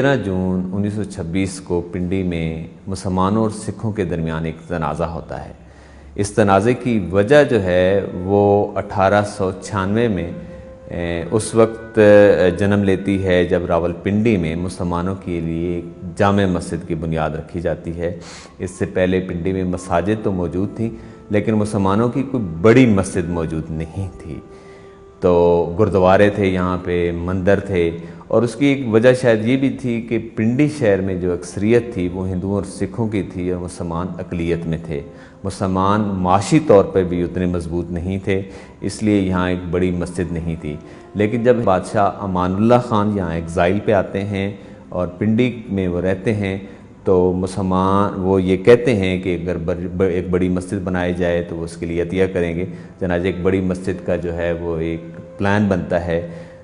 13 جون 1926 کو پنڈی میں مسلمانوں اور سکھوں کے درمیان ایک تنازع ہوتا ہے۔ اس تنازع کی وجہ جو ہے وہ 1896 میں اس وقت جنم لیتی ہے جب راولپنڈی میں مسلمانوں کے لیے ایک جامع مسجد کی بنیاد رکھی جاتی ہے۔ اس سے پہلے پنڈی میں مساجد تو موجود تھیں لیکن مسلمانوں کی کوئی بڑی مسجد موجود نہیں تھی، تو گردوارے تھے، یہاں پہ مندر تھے، اور اس کی ایک وجہ شاید یہ بھی تھی کہ پنڈی شہر میں جو اکثریت تھی وہ ہندوؤں اور سکھوں کی تھی اور مسلمان اقلیت میں تھے۔ مسلمان معاشی طور پر بھی اتنے مضبوط نہیں تھے، اس لیے یہاں ایک بڑی مسجد نہیں تھی۔ لیکن جب بادشاہ امان اللہ خان یہاں ایگزائل پہ آتے ہیں اور پنڈی میں وہ رہتے ہیں تو مسلمان وہ یہ کہتے ہیں کہ اگر ایک بڑی مسجد بنائی جائے تو وہ اس کے لیے عطیہ کریں گے۔ چنانچہ ایک بڑی مسجد کا جو ہے وہ ایک پلان بنتا ہے۔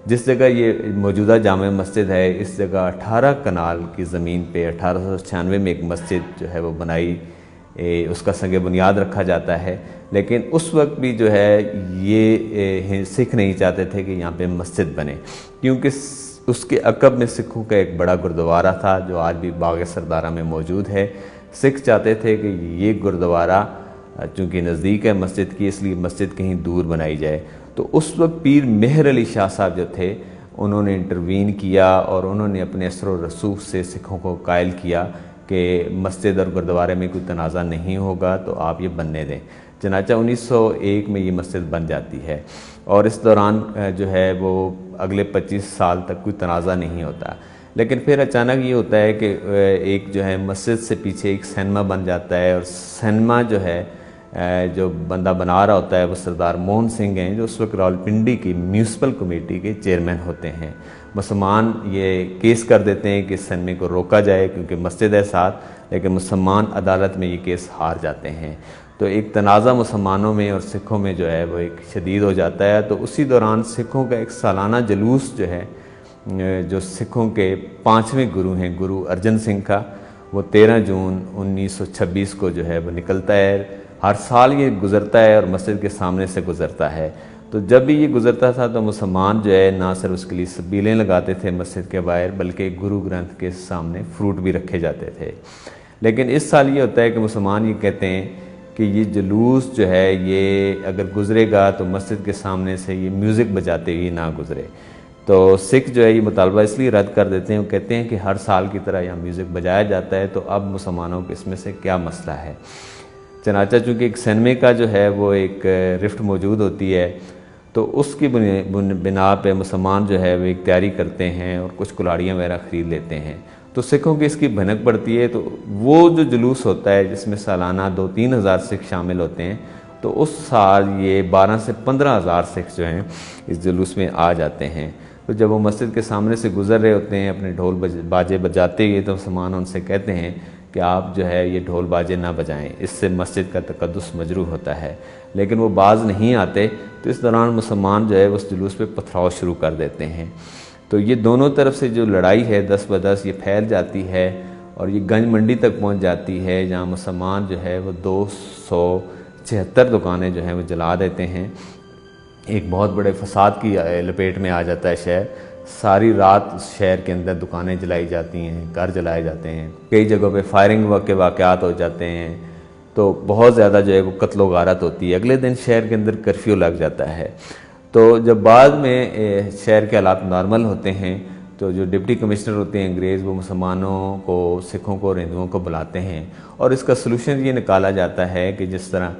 جس جگہ یہ موجودہ جامع مسجد ہے اس جگہ 18 کنال کی زمین پہ 1896 میں ایک مسجد جو ہے وہ بنائی، اس کا سنگ بنیاد رکھا جاتا ہے۔ لیکن اس وقت بھی جو ہے یہ سکھ نہیں چاہتے تھے کہ یہاں پہ مسجد بنے، کیونکہ اس کے عقب میں سکھوں کا ایک بڑا گردوارہ تھا جو آج بھی باغ سردارہ میں موجود ہے۔ سکھ چاہتے تھے کہ یہ گردوارہ چونکہ نزدیک ہے مسجد کی، اس لیے مسجد کہیں دور بنائی جائے۔ تو اس وقت پیر مہر علی شاہ صاحب جو تھے انہوں نے انٹروین کیا اور انہوں نے اپنے اثر و رسوخ سے سکھوں کو قائل کیا کہ مسجد اور گردوارے میں کوئی تنازع نہیں ہوگا تو آپ یہ بننے دیں۔ چنانچہ 1901 میں یہ مسجد بن جاتی ہے اور اس دوران جو ہے وہ اگلے 25 سال تک کوئی تنازع نہیں ہوتا۔ لیکن پھر اچانک یہ ہوتا ہے کہ ایک جو ہے مسجد سے پیچھے ایک سینما بن جاتا ہے، اور سینما جو ہے جو بندہ بنا رہا ہوتا ہے وہ سردار موہن سنگھ ہیں جو اس وقت راولپنڈی کی میونسپل کمیٹی کے چیئرمین ہوتے ہیں۔ مسلمان یہ کیس کر دیتے ہیں کہ اس سینمے کو روکا جائے کیونکہ مسجد ہے ساتھ، لیکن مسلمان عدالت میں یہ کیس ہار جاتے ہیں۔ تو ایک تنازع مسلمانوں میں اور سکھوں میں جو ہے وہ ایک شدید ہو جاتا ہے۔ تو اسی دوران سکھوں کا ایک سالانہ جلوس جو ہے جو سکھوں کے 5ویں گرو ہیں گرو ارجن سنگھ کا، وہ 13 جون 1926 کو جو ہے وہ نکلتا ہے۔ ہر سال یہ گزرتا ہے اور مسجد کے سامنے سے گزرتا ہے۔ تو جب بھی یہ گزرتا تھا تو مسلمان جو ہے نہ صرف اس کے لیے سبیلیں لگاتے تھے مسجد کے باہر، بلکہ گرو گرنتھ کے سامنے فروٹ بھی رکھے جاتے تھے۔ لیکن اس سال یہ ہوتا ہے کہ مسلمان یہ کہتے ہیں کہ یہ جلوس جو ہے یہ اگر گزرے گا تو مسجد کے سامنے سے یہ میوزک بجاتے ہوئے نہ گزرے۔ تو سکھ جو ہے یہ مطالبہ اس لیے رد کر دیتے ہیں، وہ کہتے ہیں کہ ہر سال کی طرح یہاں میوزک بجایا جاتا ہے تو اب مسلمانوں کو اس میں سے کیا مسئلہ ہے۔ چنانچہ چونکہ ایک سینمے کا جو ہے وہ ایک رفٹ موجود ہوتی ہے تو اس کی بنا پہ مسلمان جو ہے وہ ایک تیاری کرتے ہیں اور کچھ کلاڑیاں وغیرہ خرید لیتے ہیں۔ تو سکھوں کی اس کی بھنک پڑتی ہے، تو وہ جو جلوس ہوتا ہے جس میں سالانہ 2-3 ہزار سکھ شامل ہوتے ہیں، تو اس سال یہ 12 سے 15 ہزار سکھ جو ہیں اس جلوس میں آ جاتے ہیں۔ تو جب وہ مسجد کے سامنے سے گزر رہے ہوتے ہیں اپنے ڈھول باجے بجاتے ہوئے تو مسلمان ان سے کہتے ہیں کہ آپ جو ہے یہ ڈھول باجے نہ بجائیں، اس سے مسجد کا تقدس مجروح ہوتا ہے۔ لیکن وہ باز نہیں آتے، تو اس دوران مسلمان جو ہے اس جلوس پہ پتھراؤ شروع کر دیتے ہیں۔ تو یہ دونوں طرف سے جو لڑائی ہے 10 بدس یہ پھیل جاتی ہے اور یہ گنج منڈی تک پہنچ جاتی ہے، جہاں مسلمان جو ہے وہ 276 دکانیں جو ہیں وہ جلا دیتے ہیں۔ ایک بہت بڑے فساد کی لپیٹ میں آ جاتا ہے شہر۔ ساری رات شہر کے اندر دکانیں جلائی جاتی ہیں، گھر جلائے جاتے ہیں، کئی جگہوں پہ فائرنگ کے واقعات ہو جاتے ہیں۔ تو بہت زیادہ جو ہے وہ قتل و غارت ہوتی ہے۔ اگلے دن شہر کے اندر کرفیو لگ جاتا ہے۔ تو جب بعد میں شہر کے حالات نارمل ہوتے ہیں تو جو ڈپٹی کمشنر ہوتے ہیں انگریز، وہ مسلمانوں کو، سکھوں کو اور ہندوؤں کو بلاتے ہیں اور اس کا سلوشن یہ نکالا جاتا ہے کہ جس طرح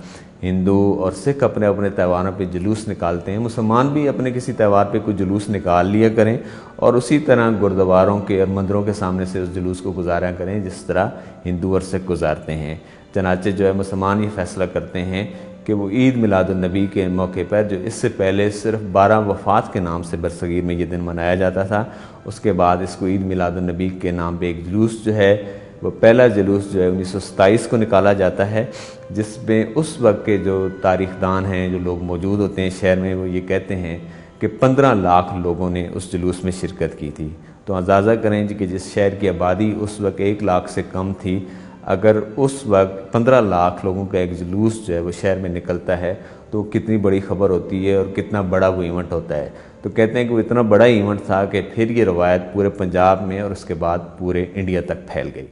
ہندو اور سکھ اپنے اپنے تہواروں پہ جلوس نکالتے ہیں، مسلمان بھی اپنے کسی تہوار پہ کوئی جلوس نکال لیا کریں اور اسی طرح گردواروں کے اور مندروں کے سامنے سے اس جلوس کو گزارا کریں جس طرح ہندو اور سکھ گزارتے ہیں۔ چنانچہ جو ہے مسلمان یہ فیصلہ کرتے ہیں کہ وہ عید میلاد النبی کے موقع پر، جو اس سے پہلے صرف 12 وفات کے نام سے برصغیر میں یہ دن منایا جاتا تھا، اس کے بعد اس کو عید میلاد النبی کے نام پہ ایک جلوس جو ہے وہ پہلا جلوس جو ہے 1927 کو نکالا جاتا ہے، جس میں اس وقت کے جو تاریخ دان ہیں، جو لوگ موجود ہوتے ہیں شہر میں، وہ یہ کہتے ہیں کہ 15 لاکھ لوگوں نے اس جلوس میں شرکت کی تھی۔ تو اندازہ کریں کہ جس شہر کی آبادی اس وقت 1 لاکھ سے کم تھی، اگر اس وقت 15 لاکھ لوگوں کا ایک جلوس جو ہے وہ شہر میں نکلتا ہے تو کتنی بڑی خبر ہوتی ہے اور کتنا بڑا وہ ایونٹ ہوتا ہے۔ تو کہتے ہیں کہ وہ اتنا بڑا ایونٹ تھا کہ پھر یہ روایت پورے پنجاب میں اور اس کے بعد پورے انڈیا تک پھیل گئی۔